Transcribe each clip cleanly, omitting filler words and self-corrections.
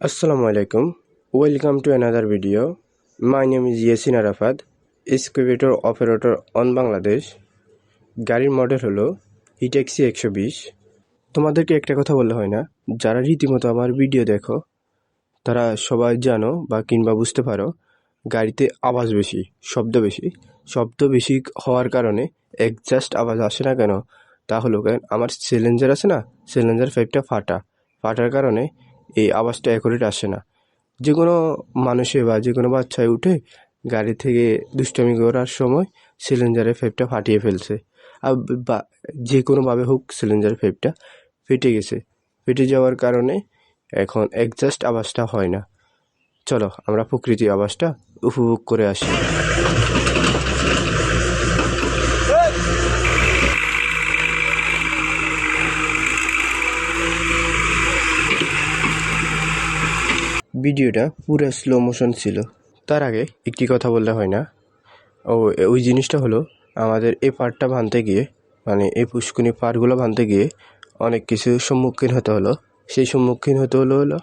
Assalamu alaikum. Welcome to another video. My name is Yasin Arafat, excavator operator on Bangladesh. গাড়ির model হলো হিটাক্সি 120। তোমাদেরকে একটা কথা বললে হয় না, যারা রীতিমতো আমার ভিডিও দেখো তারা সবাই জানো বা কিংবা বুঝতে পারো গাড়িতে আওয়াজ বেশি, শব্দ বেশি হওয়ার কারণে এক্সজাস্ট আওয়াজ আসে না কেন, তা হলো কেন আমার সিলিন্ডার আছে না, সিলিন্ডার পাইপটা ফাটার কারণে এই আওয়াজটা অ্যাকুরেট আসে না। যে কোনো মানুষে বা যে কোনো বাচ্চায় উঠে গাড়ি থেকে দুষ্টামি করার সময় সিলিন্ডারের পাইপটা ফাটিয়ে ফেলছে, আর বা যে কোনোভাবে হোক সিলিন্ডারের পাইপটা ফেটে যাওয়ার কারণে এখন এক্সজাস্ট আওয়াজটা হয় না। চলো আমরা প্রকৃতির আওয়াজটা উপভোগ করে আসি। ভিডিওটা পুরো স্লো মোশন ছিল। তার আগে একটি কথা বললে হয় না, ওই জিনিসটা হলো আমাদের এই পাড়টা ভাঙতে গিয়ে, মানে এই পুষ্কুনি পাড়গুলো ভাঙতে গিয়ে অনেক কিছু সম্মুখীন হতে হলো। সেই সম্মুখীন হতে হলো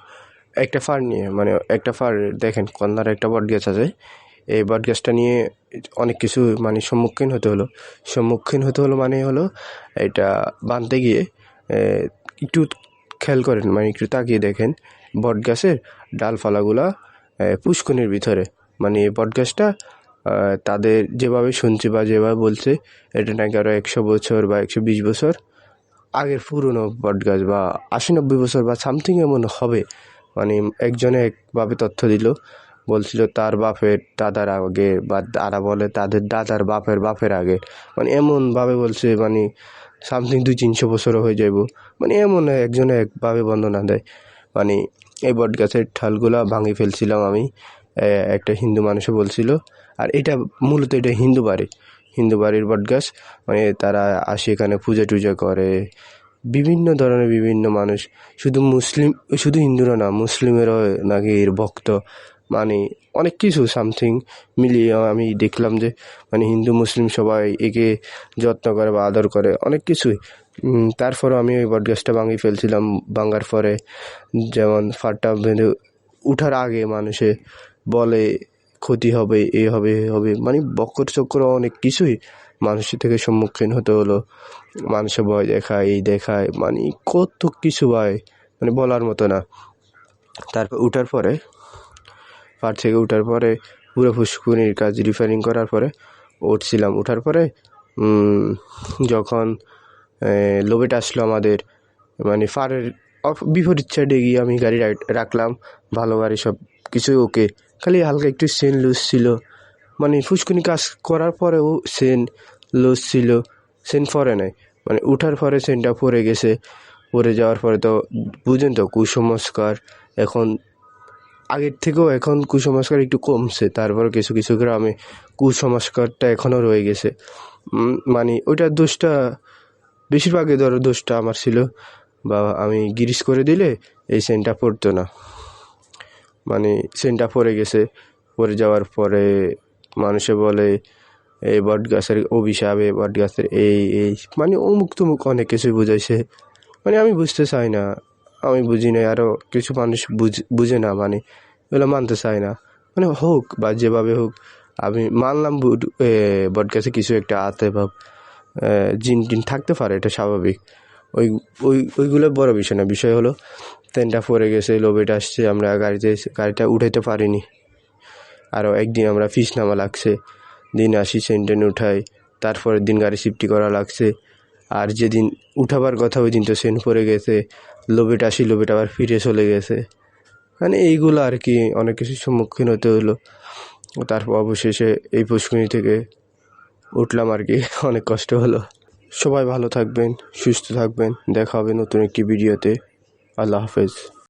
একটা ফাড় নিয়ে, মানে একটা ফাড় দেখেন কন্যার একটা বট গাছ আছে, এই বট গাছটা নিয়ে অনেক কিছু মানে সম্মুখীন হতে হলো মানে হলো এটা বাঁধতে গিয়ে একটু খেয়াল করেন, মানে একটু তাকিয়ে দেখেন বট গাছের ডালপালাগুলা পুষ্কুনির ভিতরে, মানে এই বট গাছটা তাদের যেভাবে শুনছে বা যেভাবে বলছে এটা নাকি আরও 100 বছর বা 120 বছর আগের পুরনো বট গাছ, বা 80-90 বছর বা সামথিং এমন হবে। মানে একজনে একভাবে তথ্য বলছিল তার বাপের দাদার আগে, বা তারা বলে তাদের দাদার বাপের আগে, মানে এমনভাবে বলছে, মানে সামথিং 200-300 বছরও হয়ে যাইব, মানে এমন একজনে একভাবে বর্ণনা দেয়। মানে এই বট গাছের ঠালগুলা ভাঙি ফেলছিলাম আমি, একটা হিন্দু মানুষে বলছিল। আর এটা মূলত এটা হিন্দু বাড়ির বট গাছ, মানে তারা আসে এখানে পূজা টুজা করে, বিভিন্ন ধরনের বিভিন্ন মানুষ, শুধু হিন্দুরা না, মুসলিমেরও নাকি এর ভক্ত, মানে অনেক কিছু সামথিং মিলিয়ে আমি দেখলাম যে মানে হিন্দু মুসলিম সবাই একে যত্ন করে বা আদর করে অনেক কিছুই। তারপরও আমি ওই বট গাছটা ভাঙি ফেলছিলাম। ভাঙার পরে যেমন ফাটটা বেঁধে উঠার আগে মানুষে বলে ক্ষতি হবে, এ হবে, মানে বক্কর চক্কর অনেক কিছুই মানুষের থেকে সম্মুখীন হতে হলো। মানুষে ভয় দেখায়, মানে কত কিছু ভয়, মানে বলার মতো না। তারপর পাড় থেকে উঠার পরে পুরো পুষ্কুনির কাজ রিপেয়ারিং করার পরে উঠার পরে যখন লোবেট আসলো আমাদের, মানে ফাড়ের বিপরীত সাইডে গিয়ে আমি গাড়ি রাখলাম, ভালো গাড়ি সব কিছু ওকে, খালি হালকা একটু চেন লুজ ছিল, মানে ফুসকুনি কাজ করার পরেও চেন লুজ ছিল, চেন পরে নাই, মানে উঠার পরে চেনটা পরে গেছে। পরে যাওয়ার পরে তো বুঝেন তো কুসংস্কার, এখন আগের থেকেও এখন কুসংস্কার একটু কমছে, তারপর কিছু কিছু গ্রামে কুসংস্কারটা এখনও রয়ে গেছে। মানে ওইটার দোষটা বেশিরভাগই দোষটা আমার ছিল, বা আমি গিরিশ করে দিলে এই চেনটা পড়তো না, মানে চেনটা পড়ে গেছে। পড়ে যাওয়ার পরে মানুষে বলে এই বট গাছের অভিশাপ, এই বট গাছের এই মানে অমুক তমুক অনেক কিছুই বুঝাইছে, মানে আমি বুঝতে চাই না, আমি বুঝি না, আরও কিছু মানুষ বুঝে না, মানে এগুলো মানতে চায় না, মানে হোক বা যেভাবে হোক আমি মানলাম বট গাছে কিছু একটা আতে বা জিন টিন থাকতে পারে, এটা স্বাভাবিক। ওইগুলো বড় বিষয় না, বিষয় হলো ট্রেনটা পড়ে গেছে, লোবেট আসছে, আমরা গাড়িটা উঠাইতে পারিনি। আরও একদিন আমরা ফিস নামা লাগছে, দিন আসি সেন্টেন উঠাই, তারপরের দিন গাড়ি শিফটি করা লাগছে। আর যেদিন উঠাবার কথা ওই দিন তো সেন পড়ে গেছে, লোবেট আবার ফিরে চলে গেছে, মানে এইগুলো আর কি অনেক কিছুর সম্মুখীন হতে হলো। তারপর অবশেষে এই পুষ্কুনি থেকে উঠলাম আর কি, অনেক কষ্ট হলো। সবাই ভালো থাকবেন, সুস্থ থাকবেন, দেখা হবে নতুন একটি ভিডিওতে। আল্লাহ হাফেজ।